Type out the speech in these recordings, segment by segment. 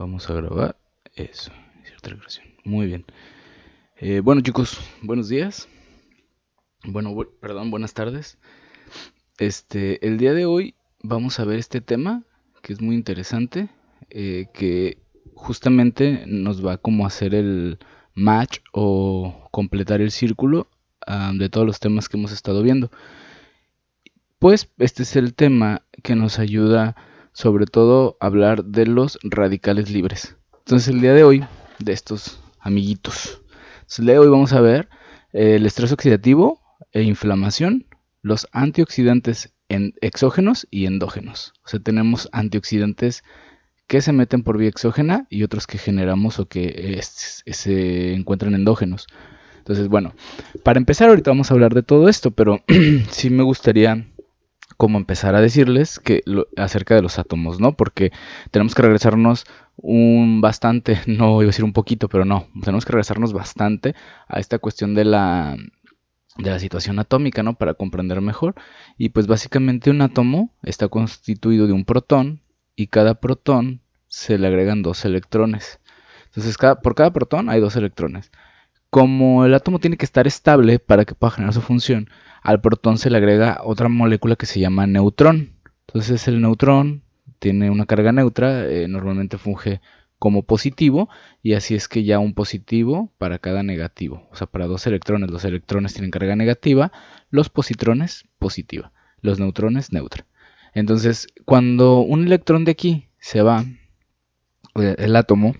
Vamos a grabar eso, cierta grabación. Muy bien. Bueno chicos, buenos días. Perdón, buenas tardes. El día de hoy vamos a ver este tema que es muy interesante, que justamente nos va como a hacer el match o completar el círculo de todos los temas que hemos estado viendo. Pues este es el tema que nos ayuda sobre todo a hablar de los radicales libres. Entonces el día de hoy, de estos amiguitos, el día de hoy vamos a ver el estrés oxidativo e inflamación, los antioxidantes exógenos y endógenos. O sea, tenemos antioxidantes que se meten por vía exógena y otros que generamos o que se encuentran endógenos. Entonces, bueno, para empezar ahorita vamos a hablar de todo esto, pero sí me gustaría como empezar a decirles acerca de los átomos, ¿no? Porque tenemos que regresarnos bastante, no iba a decir un poquito, pero no, tenemos que regresarnos bastante a esta cuestión de la situación atómica, ¿no? Para comprender mejor. Y pues básicamente un átomo está constituido de un protón y cada protón se le agregan 2 electrones. Entonces por cada protón hay 2 electrones. Como el átomo tiene que estar estable para que pueda generar su función, al protón se le agrega otra molécula que se llama neutrón. Entonces el neutrón tiene una carga neutra, normalmente funge como positivo, y así es que ya un positivo para cada negativo. O sea, para 2 electrones, los electrones tienen carga negativa, los positrones positiva, los neutrones neutra. Entonces, cuando un electrón de aquí se va, el átomo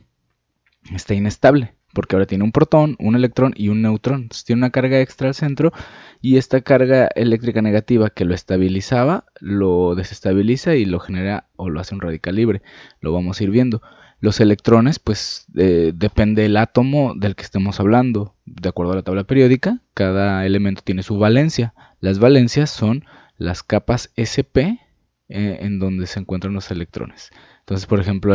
está inestable, porque ahora tiene un protón, un electrón y un neutrón. Entonces tiene una carga extra al centro y esta carga eléctrica negativa que lo estabilizaba, lo desestabiliza y lo genera o lo hace un radical libre. Lo vamos a ir viendo. Los electrones, pues depende del átomo del que estemos hablando. De acuerdo a la tabla periódica, cada elemento tiene su valencia. Las valencias son las capas sp en donde se encuentran los electrones. Entonces, por ejemplo,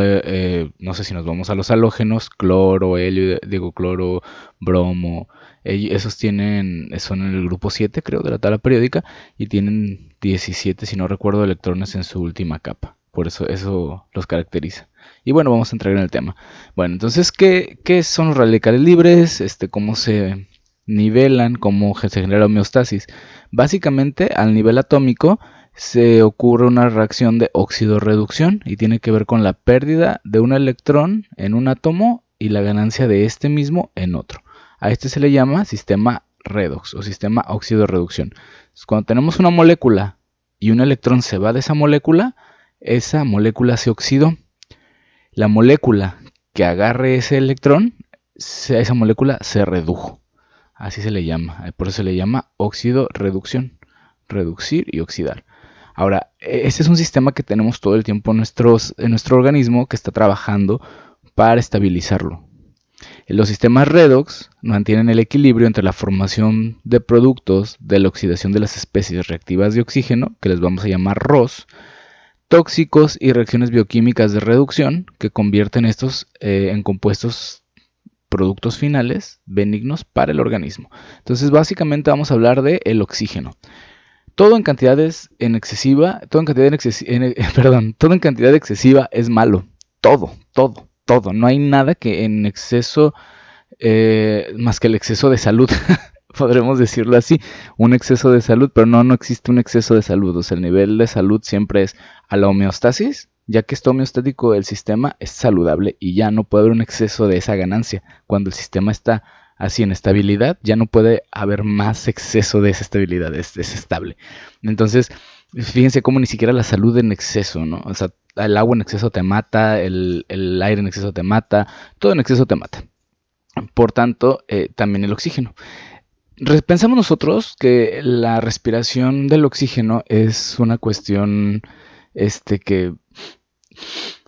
no sé si nos vamos a los halógenos, cloro, helio, cloro, bromo, esos son en el grupo 7, creo, de la tabla periódica, y tienen 17, si no recuerdo, electrones en su última capa. Por eso los caracteriza. Y bueno, vamos a entrar en el tema. Bueno, entonces, ¿qué son los radicales libres? ¿Cómo se nivelan? ¿Cómo se genera la homeostasis? Básicamente, al nivel atómico, se ocurre una reacción de óxido-reducción y tiene que ver con la pérdida de un electrón en un átomo y la ganancia de este mismo en otro. A este se le llama sistema redox o sistema óxido-reducción. Cuando tenemos una molécula y un electrón se va de esa molécula se oxidó. La molécula que agarre ese electrón, esa molécula se redujo. Así se le llama. Por eso se le llama óxido-reducción. Reducir y oxidar. Ahora, este es un sistema que tenemos todo el tiempo en nuestro organismo que está trabajando para estabilizarlo. Los sistemas redox mantienen el equilibrio entre la formación de productos de la oxidación de las especies reactivas de oxígeno, que les vamos a llamar ROS, tóxicos y reacciones bioquímicas de reducción, que convierten estos en compuestos productos finales benignos para el organismo. Entonces, básicamente vamos a hablar del oxígeno. Todo en cantidades en excesiva, todo en cantidad excesiva es malo. Todo. No hay nada que en exceso, más que el exceso de salud, podremos decirlo así, un exceso de salud, pero no existe un exceso de salud. O sea, el nivel de salud siempre es a la homeostasis, ya que está homeostático el sistema es saludable y ya no puede haber un exceso de esa ganancia. Cuando el sistema está así en estabilidad, ya no puede haber más exceso de esa estabilidad, es estable. Entonces, fíjense cómo ni siquiera la salud en exceso, ¿no? O sea, el agua en exceso te mata, el aire en exceso te mata, todo en exceso te mata. Por tanto, también el oxígeno. Pensamos nosotros que la respiración del oxígeno es una cuestión que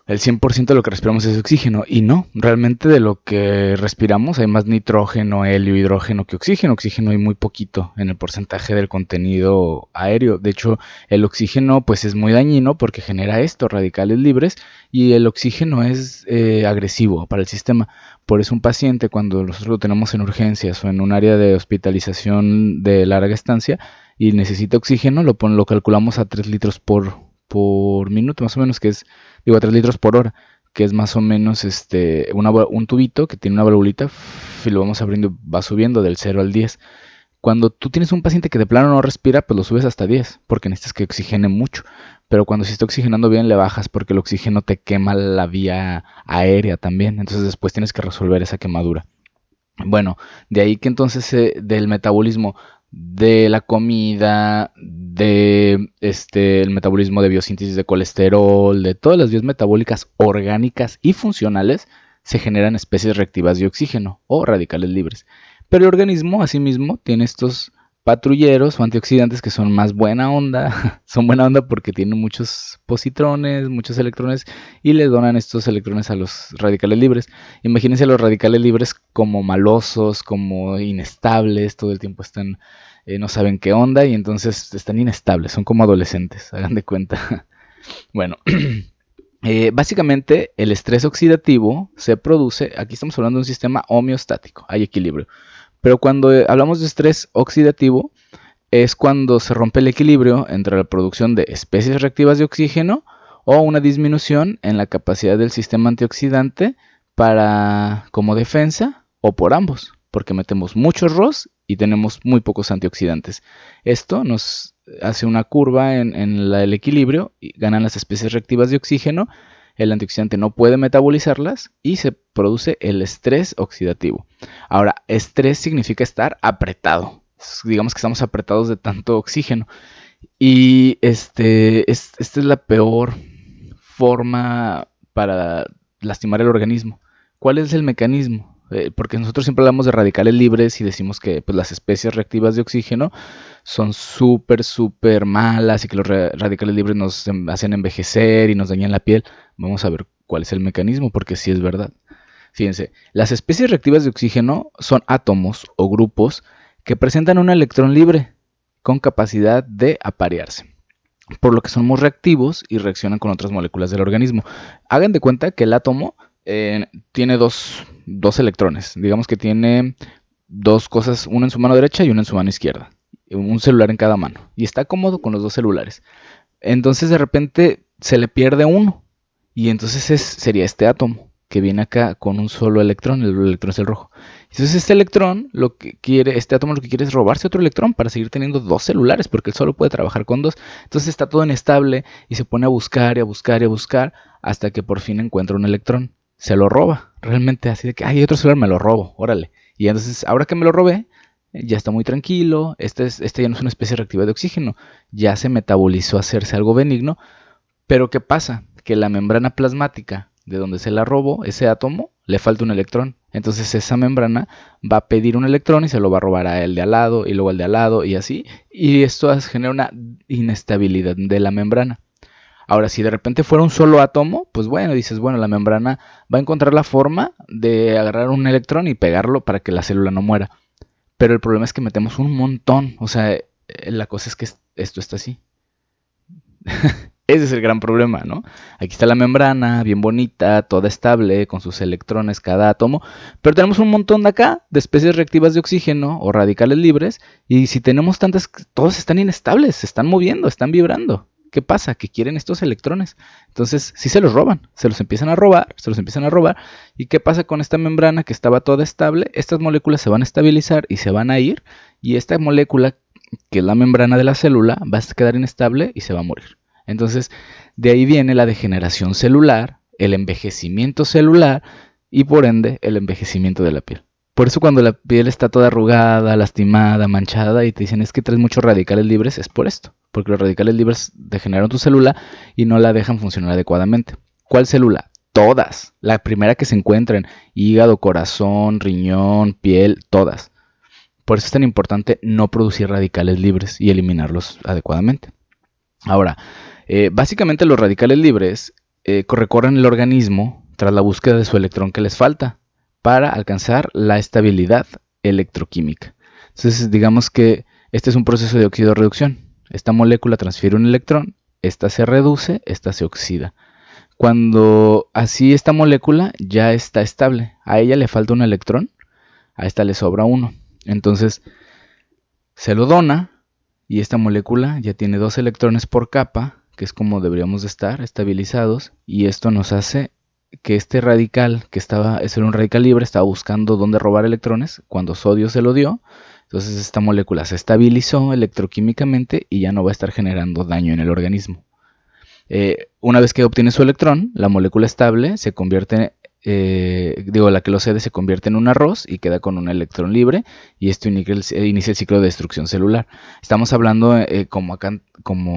el 100% de lo que respiramos es oxígeno, y no, realmente de lo que respiramos hay más nitrógeno, helio, hidrógeno que oxígeno. Oxígeno hay muy poquito en el porcentaje del contenido aéreo. De hecho, el oxígeno pues es muy dañino porque genera estos radicales libres, y el oxígeno es agresivo para el sistema. Por eso un paciente, cuando nosotros lo tenemos en urgencias o en un área de hospitalización de larga estancia y necesita oxígeno, lo calculamos a 3 litros por minuto, más o menos, que es, a 3 litros por hora, que es más o menos un tubito que tiene una valvulita, y lo vamos abriendo, va subiendo del 0 al 10. Cuando tú tienes un paciente que de plano no respira, pues lo subes hasta 10, porque necesitas que oxigene mucho. Pero cuando se está oxigenando bien, le bajas, porque el oxígeno te quema la vía aérea también. Entonces después tienes que resolver esa quemadura. Bueno, de ahí que entonces del metabolismo de la comida, de el metabolismo de biosíntesis de colesterol, de todas las vías metabólicas orgánicas y funcionales, se generan especies reactivas de oxígeno o radicales libres. Pero el organismo, asimismo, tiene estos patrulleros o antioxidantes que son más buena onda, son buena onda porque tienen muchos positrones, muchos electrones y le donan estos electrones a los radicales libres. Imagínense a los radicales libres como malosos, como inestables, todo el tiempo están, no saben qué onda y entonces están inestables, son como adolescentes, hagan de cuenta. Bueno, básicamente el estrés oxidativo se produce, aquí estamos hablando de un sistema homeostático, hay equilibrio. Pero cuando hablamos de estrés oxidativo, es cuando se rompe el equilibrio entre la producción de especies reactivas de oxígeno o una disminución en la capacidad del sistema antioxidante como defensa o por ambos, porque metemos muchos ROS y tenemos muy pocos antioxidantes. Esto nos hace una curva en el equilibrio y ganan las especies reactivas de oxígeno, el antioxidante no puede metabolizarlas y se produce el estrés oxidativo. Ahora, estrés significa estar apretado. Digamos que estamos apretados de tanto oxígeno. Y esta es la peor forma para lastimar el organismo. ¿Cuál es el mecanismo? Porque nosotros siempre hablamos de radicales libres y decimos que pues, las especies reactivas de oxígeno son súper, súper malas y que los radicales libres nos hacen envejecer y nos dañan la piel. Vamos a ver cuál es el mecanismo, porque sí es verdad. Fíjense, las especies reactivas de oxígeno son átomos o grupos que presentan un electrón libre con capacidad de aparearse, por lo que son muy reactivos y reaccionan con otras moléculas del organismo. Hagan de cuenta que el átomo tiene dos electrones, digamos que tiene dos cosas, una en su mano derecha y una en su mano izquierda, un celular en cada mano, y está cómodo con los dos celulares. Entonces de repente se le pierde uno, y entonces sería este átomo que viene acá con un solo electrón, el electrón es el rojo. Entonces este átomo lo que quiere es robarse otro electrón para seguir teniendo dos celulares, porque él solo puede trabajar con dos. Entonces está todo inestable y se pone a buscar y a buscar y a buscar hasta que por fin encuentra un electrón. Se lo roba, realmente así de que, hay otro celular, me lo robo, órale. Y entonces, ahora que me lo robé, ya está muy tranquilo, este ya no es una especie reactiva de oxígeno, ya se metabolizó a hacerse algo benigno, pero ¿qué pasa? Que la membrana plasmática de donde se la robó, ese átomo, le falta un electrón. Entonces esa membrana va a pedir un electrón y se lo va a robar a el de al lado y luego al de al lado y así. Y esto genera una inestabilidad de la membrana. Ahora, si de repente fuera un solo átomo, pues bueno, dices, bueno, la membrana va a encontrar la forma de agarrar un electrón y pegarlo para que la célula no muera. Pero el problema es que metemos un montón. O sea, la cosa es que esto está así. Ese es el gran problema, ¿no? Aquí está la membrana, bien bonita, toda estable, con sus electrones cada átomo, pero tenemos un montón de acá, de especies reactivas de oxígeno o radicales libres, y si tenemos tantas, todos están inestables, se están moviendo, están vibrando. ¿Qué pasa? Que quieren estos electrones. Entonces, sí se los roban, se los empiezan a robar, ¿Y qué pasa con esta membrana que estaba toda estable? Estas moléculas se van a estabilizar y se van a ir, y esta molécula, que es la membrana de la célula, va a quedar inestable y se va a morir. Entonces, de ahí viene la degeneración celular, el envejecimiento celular y por ende el envejecimiento de la piel. Por eso cuando la piel está toda arrugada, lastimada, manchada y te dicen es que traes muchos radicales libres, es por esto. Porque los radicales libres degeneran tu célula y no la dejan funcionar adecuadamente. ¿Cuál célula? Todas. La primera que se encuentren. Hígado, corazón, riñón, piel, todas. Por eso es tan importante no producir radicales libres y eliminarlos adecuadamente. Ahora, básicamente los radicales libres recorren el organismo tras la búsqueda de su electrón que les falta para alcanzar la estabilidad electroquímica. Entonces, digamos que este es un proceso de oxidorreducción. Esta molécula transfiere un electrón, esta se reduce, esta se oxida. Cuando así esta molécula ya está estable, a ella le falta un electrón, a esta le sobra uno. Entonces, se lo dona y esta molécula ya tiene dos electrones por capa, que es como deberíamos de estar, estabilizados, y esto nos hace que este radical, ese era un radical libre, estaba buscando dónde robar electrones cuando sodio se lo dio. Entonces esta molécula se estabilizó electroquímicamente y ya no va a estar generando daño en el organismo. Una vez que obtiene su electrón, la molécula estable se convierte, la que lo cede se convierte en un arroz y queda con un electrón libre, y esto inicia el ciclo de destrucción celular. Estamos hablando como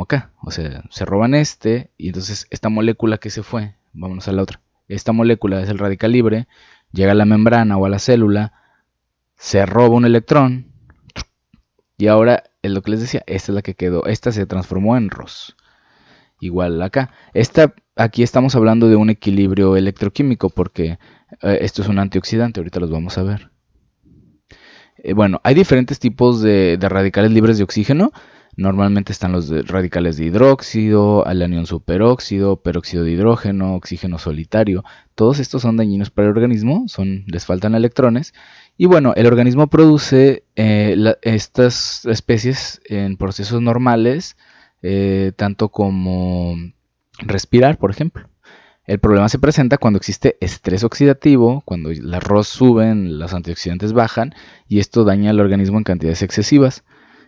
acá, o sea, se roban y entonces esta molécula que se fue, vámonos a la otra. Esta molécula es el radical libre, llega a la membrana o a la célula, se roba un electrón, y ahora es lo que les decía, esta es la que quedó, esta se transformó en ROS. Igual acá. Aquí estamos hablando de un equilibrio electroquímico porque esto es un antioxidante, ahorita los vamos a ver. Bueno, hay diferentes tipos de radicales libres de oxígeno. Normalmente están los radicales de hidróxido, al anión superóxido, peróxido de hidrógeno, oxígeno solitario. Todos estos son dañinos para el organismo, les faltan electrones. Y bueno, el organismo produce estas especies en procesos normales, tanto como respirar, por ejemplo. El problema se presenta cuando existe estrés oxidativo, cuando las ROS suben, los antioxidantes bajan, y esto daña al organismo en cantidades excesivas.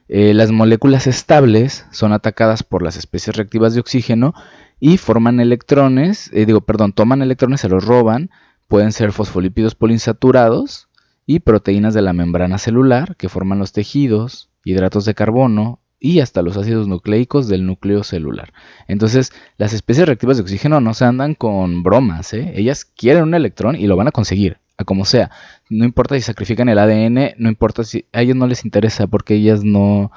Las moléculas estables son atacadas por las especies reactivas de oxígeno y forman electrones, toman electrones, se los roban, pueden ser fosfolípidos poliinsaturados y proteínas de la membrana celular que forman los tejidos, hidratos de carbono y hasta los ácidos nucleicos del núcleo celular. Entonces, las especies reactivas de oxígeno no se andan con bromas, ¿eh? Ellas quieren un electrón y lo van a conseguir, a como sea. No importa si sacrifican el ADN, no importa si a ellos no les interesa, porque ellas no,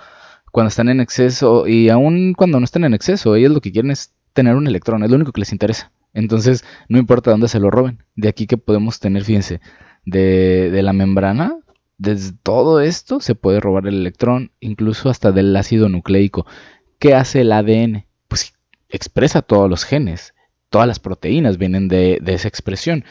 cuando están en exceso, y aún cuando no están en exceso, ellos lo que quieren es tener un electrón, es lo único que les interesa. Entonces, no importa dónde se lo roben. De aquí que podemos tener, fíjense, de la membrana, desde todo esto se puede robar el electrón, incluso hasta del ácido nucleico. ¿Qué hace el ADN? Pues expresa todos los genes, todas las proteínas vienen de esa expresión.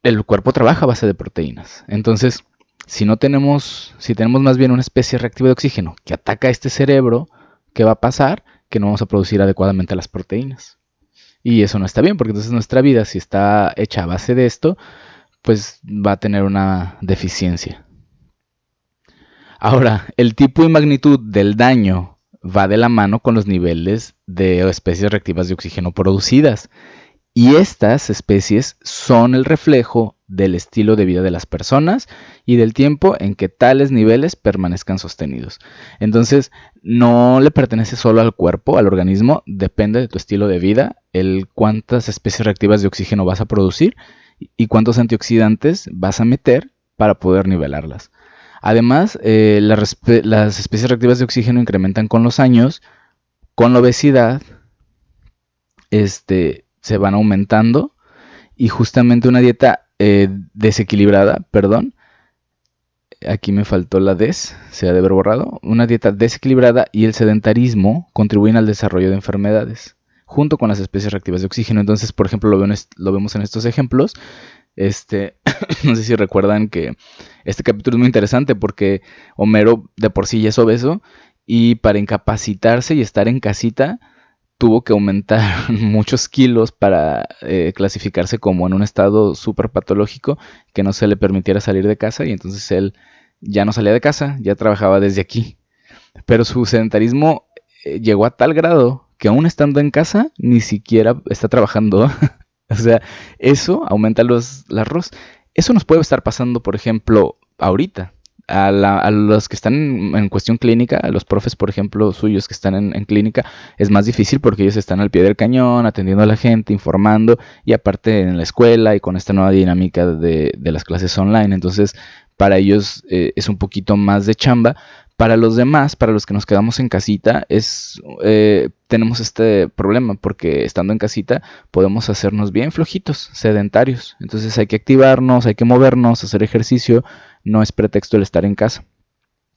El cuerpo trabaja a base de proteínas. Entonces, si tenemos más bien una especie reactiva de oxígeno que ataca a este cerebro, ¿qué va a pasar? Que no vamos a producir adecuadamente las proteínas. Y eso no está bien, porque entonces nuestra vida, si está hecha a base de esto, pues va a tener una deficiencia. Ahora, el tipo y magnitud del daño va de la mano con los niveles de especies reactivas de oxígeno producidas. Y estas especies son el reflejo del estilo de vida de las personas y del tiempo en que tales niveles permanezcan sostenidos. Entonces, no le pertenece solo al cuerpo, al organismo, depende de tu estilo de vida, el cuántas especies reactivas de oxígeno vas a producir y cuántos antioxidantes vas a meter para poder nivelarlas. Además, las especies reactivas de oxígeno incrementan con los años, con la obesidad, se van aumentando, y justamente una dieta desequilibrada, perdón, aquí me faltó la se ha de haber borrado, una dieta desequilibrada y el sedentarismo contribuyen al desarrollo de enfermedades, junto con las especies reactivas de oxígeno. Entonces, por ejemplo, lo vemos en estos ejemplos. No sé si recuerdan que este capítulo es muy interesante porque Homero de por sí ya es obeso, y para incapacitarse y estar en casita tuvo que aumentar muchos kilos para clasificarse como en un estado súper patológico, que no se le permitiera salir de casa, y entonces él ya no salía de casa, ya trabajaba desde aquí. Pero su sedentarismo llegó a tal grado que aún estando en casa ni siquiera está trabajando. O sea, eso aumenta las ROS. Eso nos puede estar pasando, por ejemplo, ahorita. A los que están en cuestión clínica, a los profes, por ejemplo, suyos que están en clínica, es más difícil porque ellos están al pie del cañón, atendiendo a la gente, informando, y aparte en la escuela y con esta nueva dinámica de las clases online. Entonces, para ellos es un poquito más de chamba. Para los demás, para los que nos quedamos en casita, tenemos este problema porque estando en casita podemos hacernos bien flojitos, sedentarios. Entonces hay que activarnos, hay que movernos, hacer ejercicio. No es pretexto el estar en casa.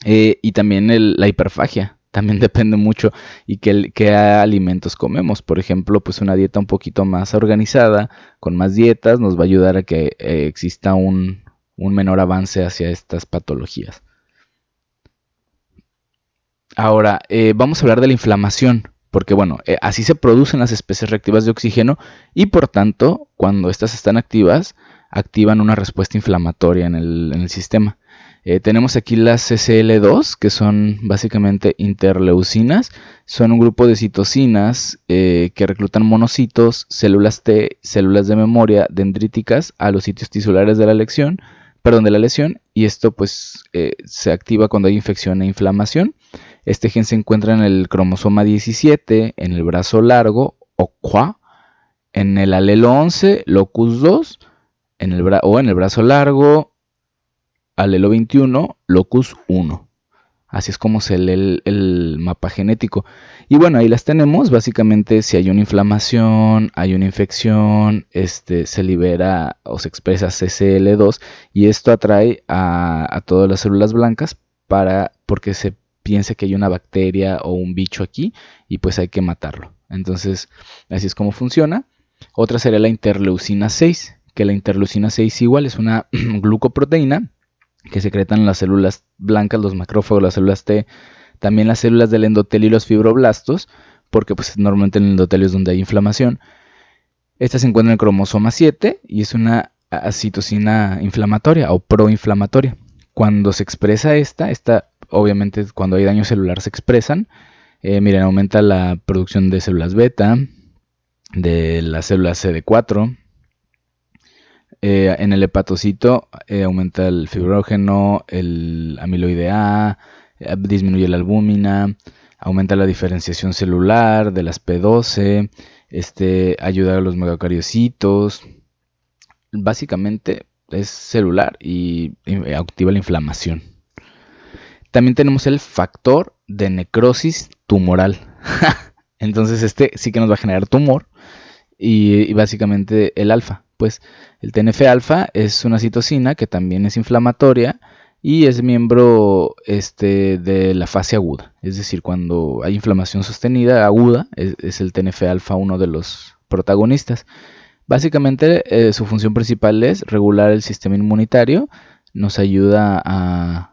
Y también la hiperfagia. También depende mucho y qué alimentos comemos. Por ejemplo, pues una dieta un poquito más organizada, con más dietas, nos va a ayudar a que exista un menor avance hacia estas patologías. Ahora, vamos a hablar de la inflamación, porque bueno, así se producen las especies reactivas de oxígeno y por tanto, cuando estas están activas, activan una respuesta inflamatoria en el sistema. Tenemos aquí las CCL2, que son básicamente interleucinas. Son un grupo de citocinas que reclutan monocitos, células T, células de memoria dendríticas a los sitios tisulares de la lesión, y esto pues se activa cuando hay infección e inflamación. Este gen se encuentra en el cromosoma 17, en el brazo largo, o QA, en el alelo 11, locus 2, en el brazo largo, alelo 21, locus 1. Así es como se lee el mapa genético. Y bueno, ahí las tenemos. Básicamente, si hay una inflamación, hay una infección, se libera o se expresa CCL2 y esto atrae a todas las células blancas porque se piense que hay una bacteria o un bicho aquí y pues hay que matarlo. Entonces, así es como funciona. Otra sería la interleucina 6, que la interleucina 6 igual es una glucoproteína que secretan las células blancas, los macrófagos, las células T, también las células del endotelio y los fibroblastos, porque pues normalmente en el endotelio es donde hay inflamación. Esta se encuentra en el cromosoma 7 y es una citocina inflamatoria o proinflamatoria. Cuando se expresa esta obviamente cuando hay daño celular se expresan. Miren, aumenta la producción de células beta, de las células CD4. En el hepatocito aumenta el fibrógeno, el amiloide A, disminuye la albúmina, aumenta la diferenciación celular de las P12, ayuda a los megacariocitos. Básicamente es celular y activa la inflamación. También tenemos el factor de necrosis tumoral. Entonces sí que nos va a generar tumor y básicamente el alfa. Pues el TNF-alfa es una citocina que también es inflamatoria y es miembro de la fase aguda. Es decir, cuando hay inflamación sostenida aguda, es el TNF-alfa uno de los protagonistas. Básicamente su función principal es regular el sistema inmunitario, nos ayuda a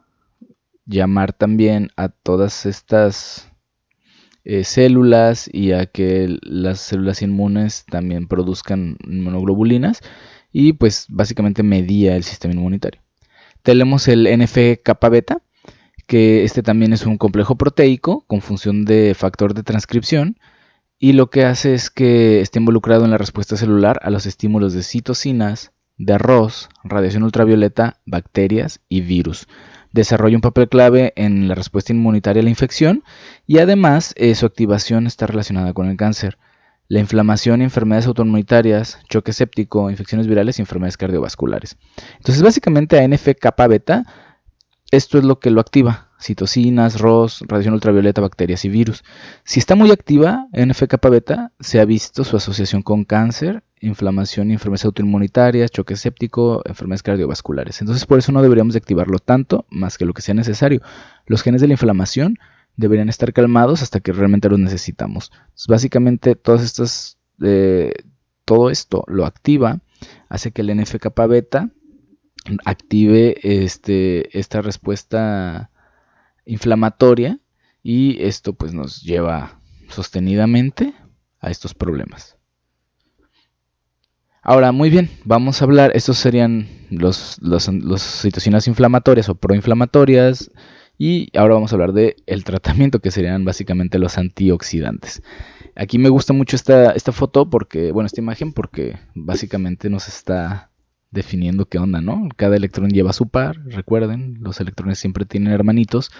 llamar también a todas estas células y a que las células inmunes también produzcan inmunoglobulinas y pues básicamente medía el sistema inmunitario. Tenemos el NF-kappa beta, que también es un complejo proteico con función de factor de transcripción y lo que hace es que esté involucrado en la respuesta celular a los estímulos de citocinas, de arroz, radiación ultravioleta, bacterias y virus. Desarrolla un papel clave en la respuesta inmunitaria a la infección y además su activación está relacionada con el cáncer, la inflamación, enfermedades autoinmunitarias, choque séptico, infecciones virales y enfermedades cardiovasculares. Entonces básicamente a NF-kappa beta esto es lo que lo activa: citocinas, ROS, radiación ultravioleta, bacterias y virus. Si está muy activa NF-kappa beta, se ha visto su asociación con cáncer, inflamación y enfermedades autoinmunitarias, choque séptico, enfermedades cardiovasculares. Entonces por eso no deberíamos de activarlo tanto, más que lo que sea necesario. Los genes de la inflamación deberían estar calmados hasta que realmente los necesitamos. Entonces, básicamente todo esto lo activa, hace que el NF-kappa beta active esta respuesta inflamatoria y esto pues nos lleva sostenidamente a estos problemas. Ahora, muy bien, vamos a hablar, estos serían los citocinas inflamatorias o proinflamatorias y ahora vamos a hablar del tratamiento, que serían básicamente los antioxidantes. Aquí me gusta mucho esta foto porque, bueno, esta imagen porque básicamente nos está definiendo qué onda, ¿no? Cada electrón lleva su par, recuerden, los electrones siempre tienen hermanitos.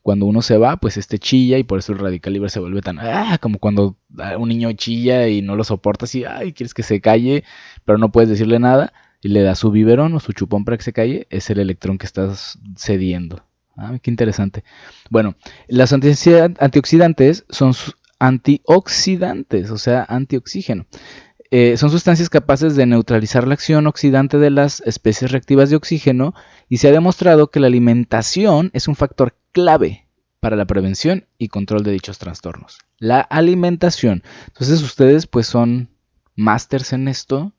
Cuando uno se va, pues chilla y por eso el radical libre se vuelve tan como cuando un niño chilla y no lo soportas y quieres que se calle, pero no puedes decirle nada y le das su biberón o su chupón para que se calle, es el electrón que estás cediendo. Qué interesante. Bueno, las antioxidantes son antioxidantes, o sea, antioxígeno. Son sustancias capaces de neutralizar la acción oxidante de las especies reactivas de oxígeno y se ha demostrado que la alimentación es un factor clave para la prevención y control de dichos trastornos. La alimentación. Entonces ustedes pues son másters en esto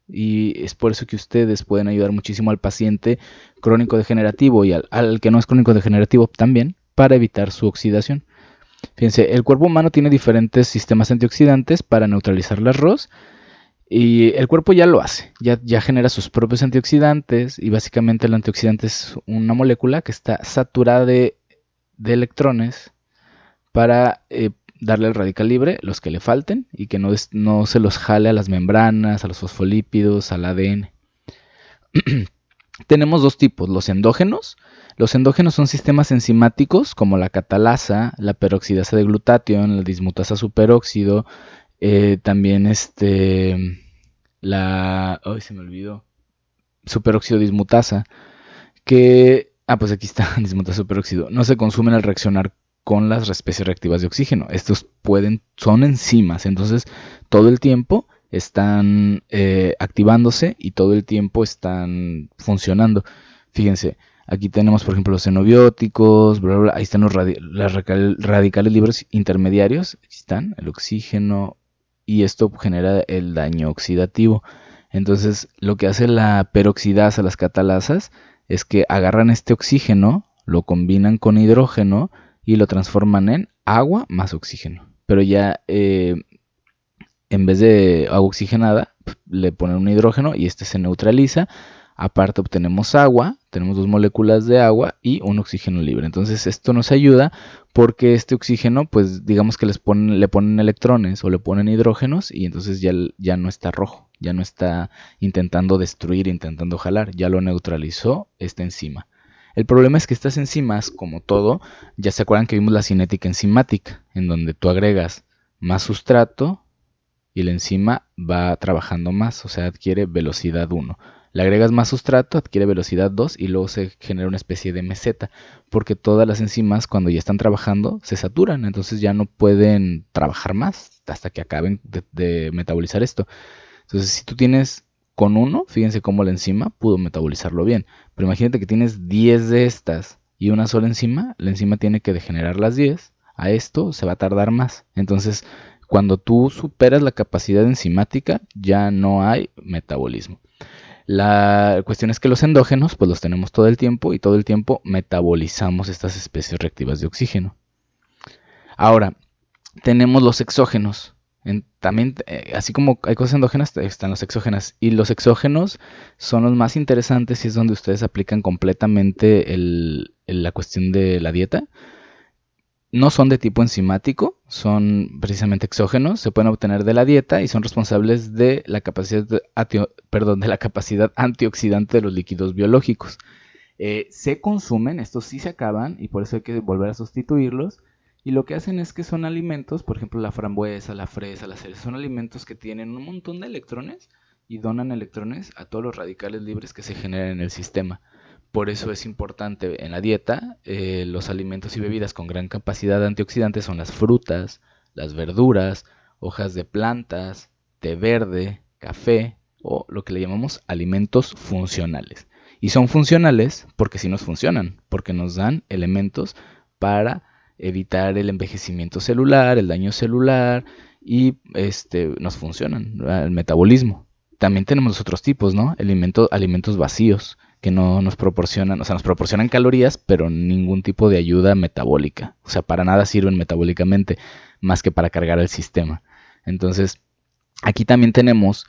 y es por eso que ustedes pueden ayudar muchísimo al paciente crónico degenerativo y al que no es crónico degenerativo también para evitar su oxidación. Fíjense, el cuerpo humano tiene diferentes sistemas antioxidantes para neutralizar las ROS y el cuerpo ya lo hace, ya genera sus propios antioxidantes y básicamente el antioxidante es una molécula que está saturada de electrones para darle al radical libre los que le falten y que no se los jale a las membranas, a los fosfolípidos, al ADN. Tenemos dos tipos, los endógenos. Los endógenos son sistemas enzimáticos como la catalasa, la peroxidasa de glutatión, la dismutasa superóxido, también ay, se me olvidó, superóxido dismutasa, pues aquí está, dismutasa superóxido, no se consumen al reaccionar con las especies reactivas de oxígeno. Estos son enzimas, entonces todo el tiempo están activándose y todo el tiempo están funcionando. Fíjense, aquí tenemos por ejemplo los xenobióticos, bla, bla, bla. Ahí están los radicales libres intermediarios, aquí están, el oxígeno, y esto genera el daño oxidativo. Entonces lo que hace la peroxidasa, las catalasas, es que agarran este oxígeno, lo combinan con hidrógeno y lo transforman en agua más oxígeno. Pero ya en vez de agua oxigenada, le ponen un hidrógeno y este se neutraliza. Aparte obtenemos agua, tenemos 2 moléculas de agua y un oxígeno libre. Entonces esto nos ayuda porque este oxígeno, pues digamos que le ponen electrones o le ponen hidrógenos y entonces ya no está rojo, ya no está intentando destruir, intentando jalar, ya lo neutralizó esta enzima. El problema es que estas enzimas, como todo, ya se acuerdan que vimos la cinética enzimática, en donde tú agregas más sustrato y la enzima va trabajando más, o sea, adquiere velocidad 1. Le agregas más sustrato, adquiere velocidad 2 y luego se genera una especie de meseta, porque todas las enzimas cuando ya están trabajando se saturan, entonces ya no pueden trabajar más hasta que acaben de metabolizar esto. Entonces, si tú tienes con uno, fíjense cómo la enzima pudo metabolizarlo bien, pero imagínate que tienes 10 de estas y una sola enzima, la enzima tiene que degenerar las 10, a esto se va a tardar más. Entonces, cuando tú superas la capacidad enzimática, ya no hay metabolismo. La cuestión es que los endógenos, pues los tenemos todo el tiempo y todo el tiempo metabolizamos estas especies reactivas de oxígeno. Ahora, tenemos los exógenos. También, así como hay cosas endógenas, están los exógenas. Y los exógenos son los más interesantes y es donde ustedes aplican completamente la cuestión de la dieta. No son de tipo enzimático, son precisamente exógenos, se pueden obtener de la dieta y son responsables de la capacidad, de la capacidad antioxidante de los líquidos biológicos. Se consumen, estos sí se acaban y por eso hay que volver a sustituirlos. Y lo que hacen es que son alimentos, por ejemplo la frambuesa, la fresa, la cereza, son alimentos que tienen un montón de electrones y donan electrones a todos los radicales libres que se generan en el sistema. Por eso es importante en la dieta, los alimentos y bebidas con gran capacidad antioxidante son las frutas, las verduras, hojas de plantas, té verde, café o lo que le llamamos alimentos funcionales. Y son funcionales porque sí nos funcionan, porque nos dan elementos para evitar el envejecimiento celular, el daño celular y nos funcionan, el metabolismo. También tenemos los otros tipos, ¿no? Alimentos vacíos que no nos proporcionan, o sea, nos proporcionan calorías, pero ningún tipo de ayuda metabólica. O sea, para nada sirven metabólicamente, más que para cargar el sistema. Entonces, aquí también tenemos,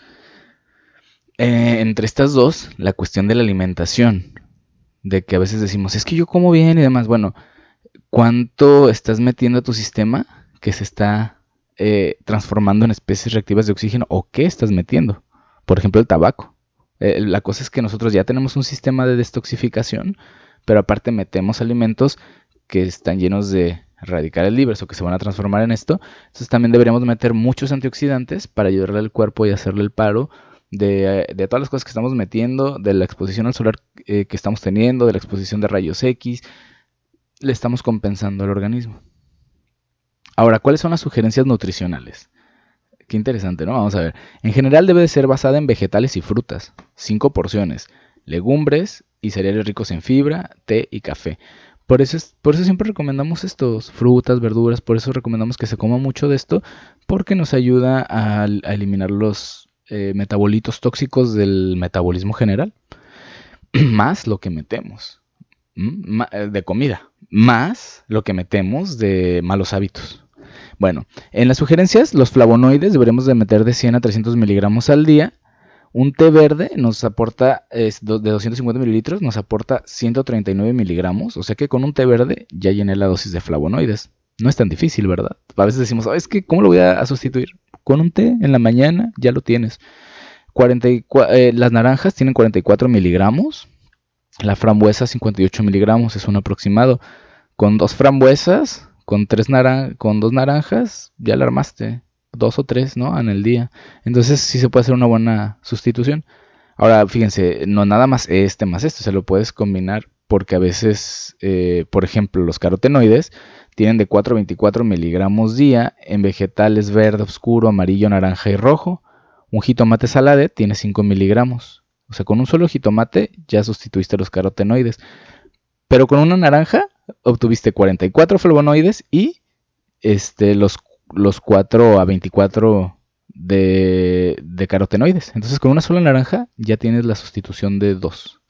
entre estas dos, la cuestión de la alimentación. De que a veces decimos, es que yo como bien y demás. Bueno, ¿cuánto estás metiendo a tu sistema que se está transformando en especies reactivas de oxígeno? ¿O qué estás metiendo? Por ejemplo, el tabaco. La cosa es que nosotros ya tenemos un sistema de detoxificación, pero aparte metemos alimentos que están llenos de radicales libres o que se van a transformar en esto. Entonces también deberíamos meter muchos antioxidantes para ayudarle al cuerpo y hacerle el paro de todas las cosas que estamos metiendo, de la exposición al solar que estamos teniendo, de la exposición de rayos X. Le estamos compensando al organismo. Ahora, ¿cuáles son las sugerencias nutricionales? Qué interesante, ¿no? Vamos a ver. En general debe de ser basada en vegetales y frutas. 5 porciones. Legumbres y cereales ricos en fibra, té y café. Por eso siempre recomendamos estos, frutas, verduras. Por eso recomendamos que se coma mucho de esto. Porque nos ayuda a eliminar los metabolitos tóxicos del metabolismo general. Más lo que metemos. de comida, más lo que metemos de malos hábitos. Bueno, en las sugerencias, los flavonoides deberemos de meter de 100 a 300 miligramos al día. Un té verde nos aporta, de 250 mililitros, nos aporta 139 miligramos. O sea que con un té verde ya llené la dosis de flavonoides. No es tan difícil, ¿verdad? A veces decimos, es que ¿cómo lo voy a sustituir? Con un té en la mañana ya lo tienes. Las naranjas tienen 44 miligramos. La frambuesa 58 miligramos, es un aproximado. Con 2 frambuesas, con 2 naranjas, ya la armaste. 2 o 3, ¿no? En el día. Entonces sí se puede hacer una buena sustitución. Ahora, fíjense, no nada más más esto, se lo puedes combinar porque a veces, por ejemplo, los carotenoides tienen de 4 a 24 miligramos día en vegetales verde, oscuro, amarillo, naranja y rojo. Un jitomate salade tiene 5 miligramos. O sea, con un solo jitomate ya sustituiste los carotenoides. Pero con una naranja obtuviste 44 flavonoides y los 4 a 24 de carotenoides. Entonces con una sola naranja ya tienes la sustitución de 2.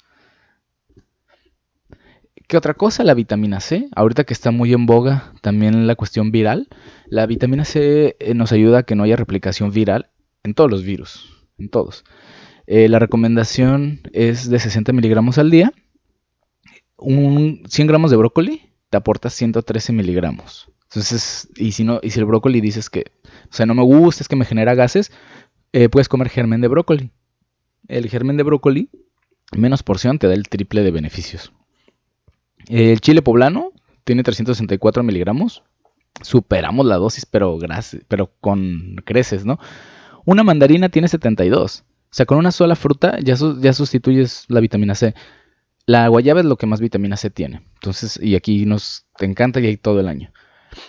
¿Qué otra cosa? La vitamina C. Ahorita que está muy en boga también la cuestión viral. La vitamina C nos ayuda a que no haya replicación viral en todos los virus. En todos. La recomendación es de 60 miligramos al día. 100 gramos de brócoli te aporta 113 miligramos. Entonces, y si el brócoli dices que, no me gusta, es que me genera gases, puedes comer germen de brócoli. El germen de brócoli, menos porción, te da el triple de beneficios. El chile poblano tiene 364 miligramos. Superamos la dosis, pero con creces, ¿no? Una mandarina tiene 72. O sea, con una sola fruta ya sustituyes la vitamina C. La guayaba es lo que más vitamina C tiene. Entonces, y aquí te encanta y hay todo el año.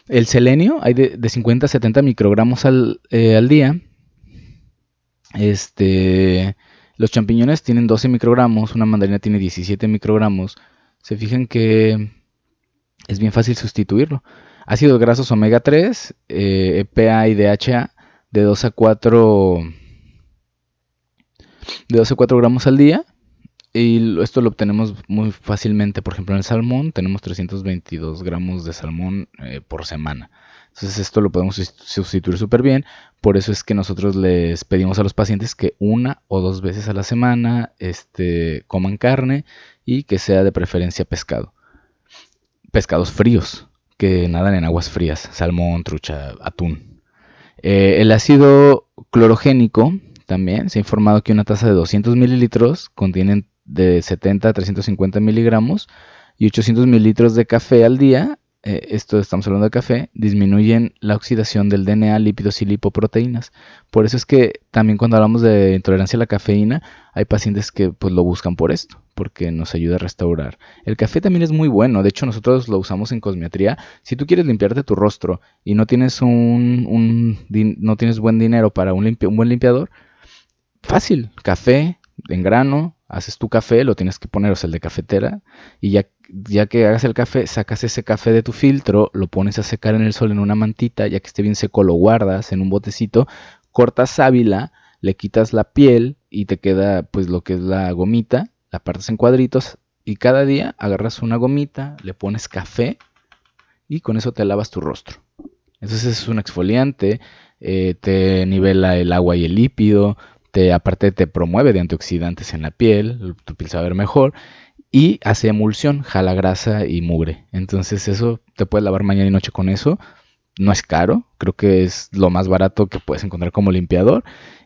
El selenio hay de 50 a 70 microgramos al día. Los champiñones tienen 12 microgramos, una mandarina tiene 17 microgramos. Se fijan que es bien fácil sustituirlo. Ácidos grasos omega 3, EPA y DHA de 2 a 4 gramos al día. Y esto lo obtenemos muy fácilmente. Por ejemplo, en el salmón tenemos 322 gramos de salmón por semana. Entonces esto lo podemos sustituir súper bien. Por eso es que nosotros les pedimos a los pacientes que 1 o 2 veces a la semana coman carne y que sea de preferencia pescado. Pescados fríos, que nadan en aguas frías. Salmón, trucha, atún. El ácido clorogénico también se ha informado que una taza de 200 mililitros contienen de 70 a 350 miligramos y 800 mililitros de café al día, esto estamos hablando de café, disminuyen la oxidación del DNA, lípidos y lipoproteínas. Por eso es que también cuando hablamos de intolerancia a la cafeína, hay pacientes que pues lo buscan por esto, porque nos ayuda a restaurar. El café también es muy bueno, de hecho nosotros lo usamos en cosmetría. Si tú quieres limpiarte tu rostro y no tienes no tienes buen dinero para un buen limpiador, fácil, café en grano, haces tu café, lo tienes que poner, o sea, el de cafetera, y ya que hagas el café, sacas ese café de tu filtro, lo pones a secar en el sol en una mantita, ya que esté bien seco, lo guardas en un botecito, cortas sábila, le quitas la piel y te queda pues lo que es la gomita, la partes en cuadritos y cada día agarras una gomita, le pones café y con eso te lavas tu rostro. Entonces es un exfoliante, te nivela el agua y el lípido, aparte te promueve de antioxidantes en la piel, tu piel se va a ver mejor y hace emulsión, jala grasa y mugre. Entonces eso te puedes lavar mañana y noche con eso. No es caro, creo que es lo más barato que puedes encontrar como limpiador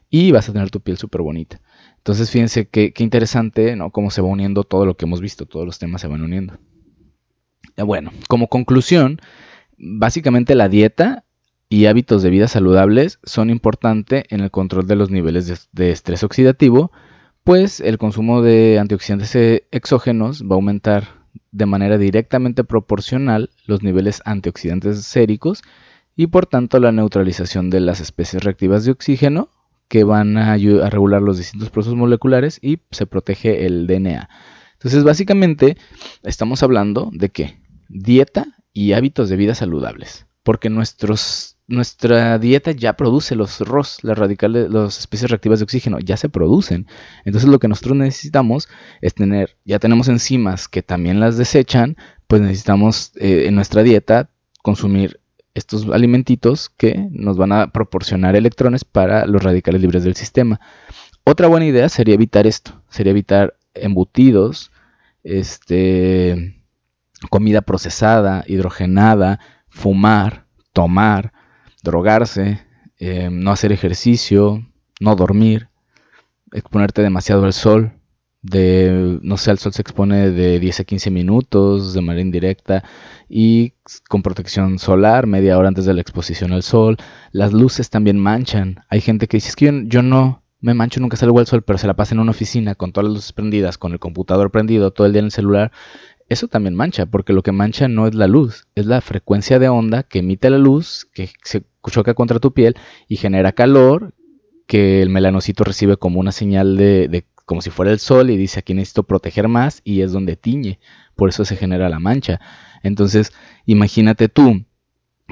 y vas a tener tu piel súper bonita. Entonces fíjense qué interesante, ¿no? Cómo se va uniendo todo lo que hemos visto, todos los temas se van uniendo. Bueno, como conclusión, básicamente la dieta y hábitos de vida saludables son importantes en el control de los niveles de estrés oxidativo, pues el consumo de antioxidantes exógenos va a aumentar de manera directamente proporcional los niveles antioxidantes séricos y por tanto la neutralización de las especies reactivas de oxígeno que van a regular los distintos procesos moleculares y se protege el DNA. Entonces básicamente estamos hablando de ¿qué? Dieta y hábitos de vida saludables. porque nuestra dieta ya produce los ROS, las radicales, las especies reactivas de oxígeno, ya se producen. Entonces lo que nosotros necesitamos es tener, ya tenemos enzimas que también las desechan, pues necesitamos en nuestra dieta consumir estos alimentitos que nos van a proporcionar electrones para los radicales libres del sistema. Otra buena idea sería evitar esto, sería evitar embutidos, comida procesada, hidrogenada, fumar, tomar, drogarse, no hacer ejercicio, no dormir, exponerte demasiado al sol. No sé, al sol se expone de 10 a 15 minutos de manera indirecta y con protección solar, media hora antes de la exposición al sol. Las luces también manchan. Hay gente que dice, es que yo no me mancho, nunca salgo al sol, pero se la pasa en una oficina con todas las luces prendidas, con el computador prendido, todo el día en el celular. Eso también mancha, porque lo que mancha no es la luz, es la frecuencia de onda que emite la luz, que se choca contra tu piel y genera calor, que el melanocito recibe como una señal de como si fuera el sol y dice aquí necesito proteger más y es donde tiñe, por eso se genera la mancha. Entonces, imagínate tú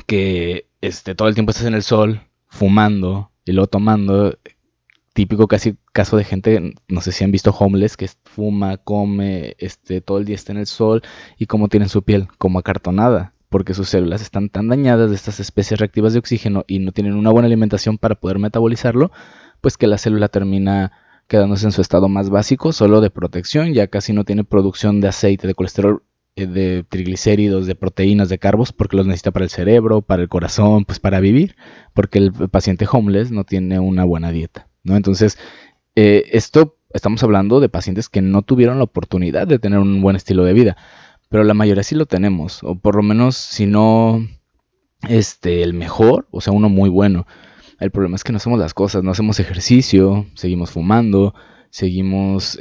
que todo el tiempo estás en el sol fumando y luego tomando, típico casi caso de gente, no sé si han visto homeless, que fuma, come, todo el día está en el sol y cómo tienen su piel, como acartonada, porque sus células están tan dañadas de estas especies reactivas de oxígeno y no tienen una buena alimentación para poder metabolizarlo, pues que la célula termina quedándose en su estado más básico, solo de protección, ya casi no tiene producción de aceite, de colesterol, de triglicéridos, de proteínas, de carbos, porque los necesita para el cerebro, para el corazón, pues para vivir, porque el paciente homeless no tiene una buena dieta, ¿no? Entonces, esto estamos hablando de pacientes que no tuvieron la oportunidad de tener un buen estilo de vida, pero la mayoría sí lo tenemos, o por lo menos si no el mejor, o sea, uno muy bueno. El problema es que no hacemos las cosas, no hacemos ejercicio, seguimos fumando, seguimos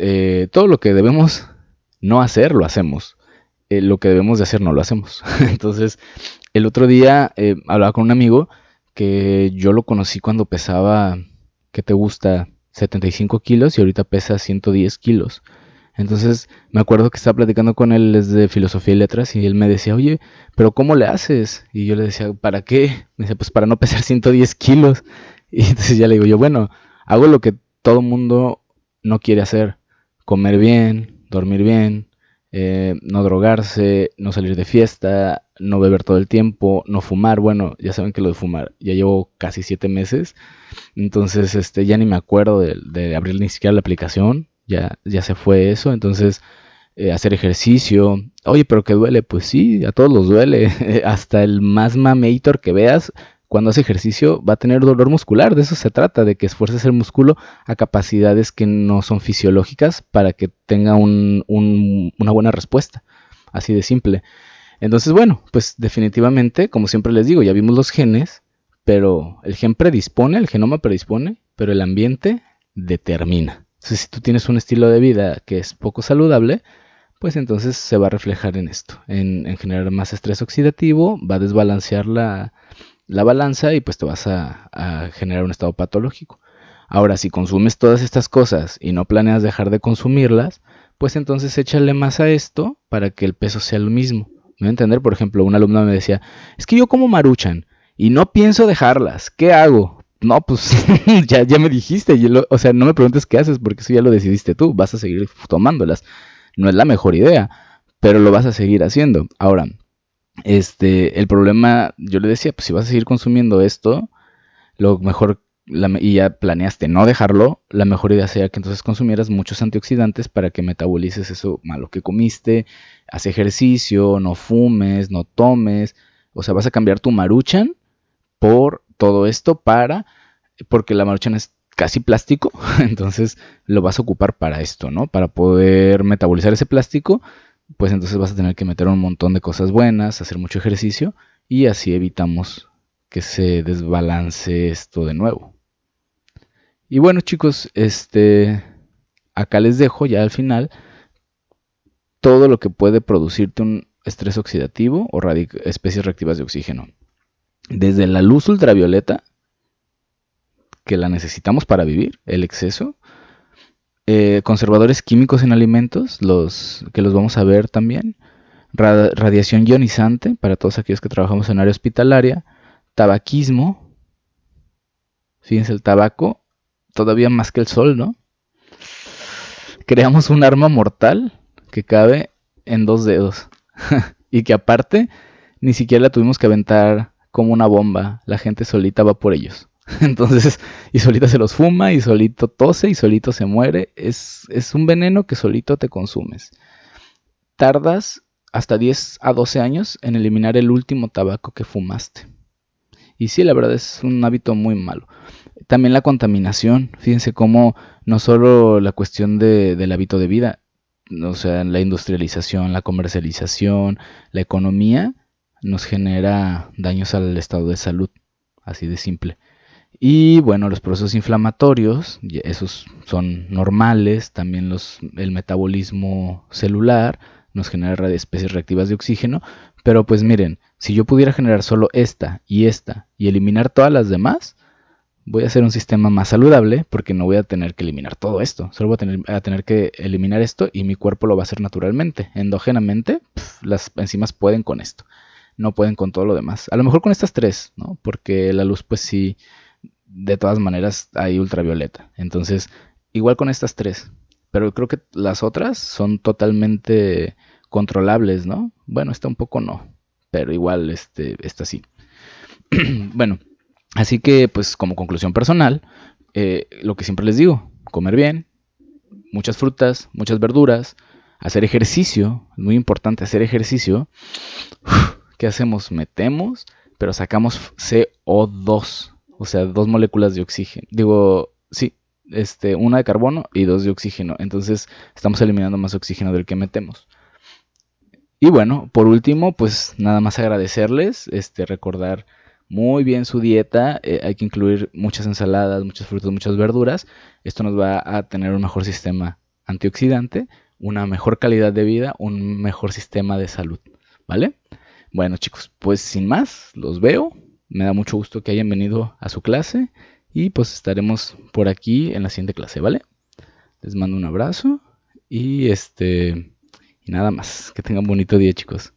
todo lo que debemos no hacer, lo hacemos. Lo que debemos de hacer no lo hacemos. Entonces, el otro día hablaba con un amigo que yo lo conocí cuando pesaba, ¿qué te gusta? 75 kilos y ahorita pesa 110 kilos. Entonces me acuerdo que estaba platicando con él desde filosofía y letras y él me decía, oye, pero ¿cómo le haces? Y yo le decía, ¿para qué? Me decía, pues para no pesar 110 kilos. Y entonces ya le digo yo, bueno, hago lo que todo mundo no quiere hacer, comer bien, dormir bien, no drogarse, no salir de fiesta, no beber todo el tiempo, no fumar. Bueno, ya saben que lo de fumar, ya llevo casi 7 meses, entonces ya ni me acuerdo de abrir ni siquiera la aplicación, ya se fue eso, entonces hacer ejercicio. Oye, pero que duele, pues sí, a todos los duele, hasta el más mameitor que veas. Cuando hace ejercicio va a tener dolor muscular, de eso se trata, de que esfuerces el músculo a capacidades que no son fisiológicas para que tenga una buena respuesta, así de simple. Entonces, bueno, pues definitivamente, como siempre les digo, ya vimos los genes, pero el gen predispone, el genoma predispone, pero el ambiente determina. Entonces, si tú tienes un estilo de vida que es poco saludable, pues entonces se va a reflejar en esto, en generar más estrés oxidativo, va a desbalancear la balanza y pues te vas a generar un estado patológico. Ahora, si consumes todas estas cosas y no planeas dejar de consumirlas, pues entonces échale más a esto para que el peso sea lo mismo. ¿Me voy a entender? Por ejemplo, una alumna me decía, es que yo como Maruchan y no pienso dejarlas, ¿qué hago? No, pues ya me dijiste, o sea, no me preguntes qué haces porque eso ya lo decidiste tú, vas a seguir tomándolas. No es la mejor idea, pero lo vas a seguir haciendo. Ahora, el problema, yo le decía, pues si vas a seguir consumiendo esto, lo mejor, y ya planeaste no dejarlo, la mejor idea sería que entonces consumieras muchos antioxidantes para que metabolices eso malo que comiste, haz ejercicio, no fumes, no tomes, o sea, vas a cambiar tu Maruchan por todo esto porque la Maruchan es casi plástico, entonces lo vas a ocupar para esto, ¿no? Para poder metabolizar ese plástico, pues entonces vas a tener que meter un montón de cosas buenas, hacer mucho ejercicio y así evitamos que se desbalance esto de nuevo. Y bueno, chicos, acá les dejo ya al final todo lo que puede producirte un estrés oxidativo o especies reactivas de oxígeno. Desde la luz ultravioleta, que la necesitamos para vivir, el exceso, conservadores químicos en alimentos, que los vamos a ver también, radiación ionizante para todos aquellos que trabajamos en área hospitalaria, tabaquismo, fíjense el tabaco, todavía más que el sol, ¿no? Creamos un arma mortal que cabe en 2 dedos y que aparte ni siquiera la tuvimos que aventar como una bomba, la gente solita va por ellos. Entonces, y solita se los fuma, y solito tose, y solito se muere. Es un veneno que solito te consumes. Tardas hasta 10 a 12 años en eliminar el último tabaco que fumaste. Y sí, la verdad es un hábito muy malo. También la contaminación, fíjense cómo no solo la cuestión del hábito de vida, o sea, la industrialización, la comercialización, la economía, nos genera daños al estado de salud, así de simple. Y bueno, los procesos inflamatorios, esos son normales, también el metabolismo celular nos genera especies reactivas de oxígeno, pero pues miren, si yo pudiera generar solo esta y eliminar todas las demás, voy a hacer un sistema más saludable porque no voy a tener que eliminar todo esto, solo voy a tener que eliminar esto y mi cuerpo lo va a hacer naturalmente, endógenamente, las enzimas pueden con esto, no pueden con todo lo demás, a lo mejor con estas tres, ¿no? Porque la luz pues sí, de todas maneras hay ultravioleta. Entonces, igual con estas tres. Pero creo que las otras son totalmente controlables, ¿no? Bueno, esta un poco no. Pero igual, esta sí. Bueno, así que pues como conclusión personal, lo que siempre les digo, comer bien, muchas frutas, muchas verduras, hacer ejercicio, es muy importante hacer ejercicio. ¿Qué hacemos? Metemos, pero sacamos CO2, o sea, 2 moléculas de oxígeno. Digo, sí, una de carbono y 2 de oxígeno. Entonces estamos eliminando más oxígeno del que metemos. Y bueno, por último, pues nada más agradecerles, recordar muy bien su dieta. Hay que incluir muchas ensaladas, muchas frutas, muchas verduras. Esto nos va a tener un mejor sistema antioxidante, una mejor calidad de vida, un mejor sistema de salud, ¿vale? Bueno, chicos, pues sin más, los veo. Me da mucho gusto que hayan venido a su clase y pues estaremos por aquí en la siguiente clase, ¿vale? Les mando un abrazo y y nada más. Que tengan un bonito día, chicos.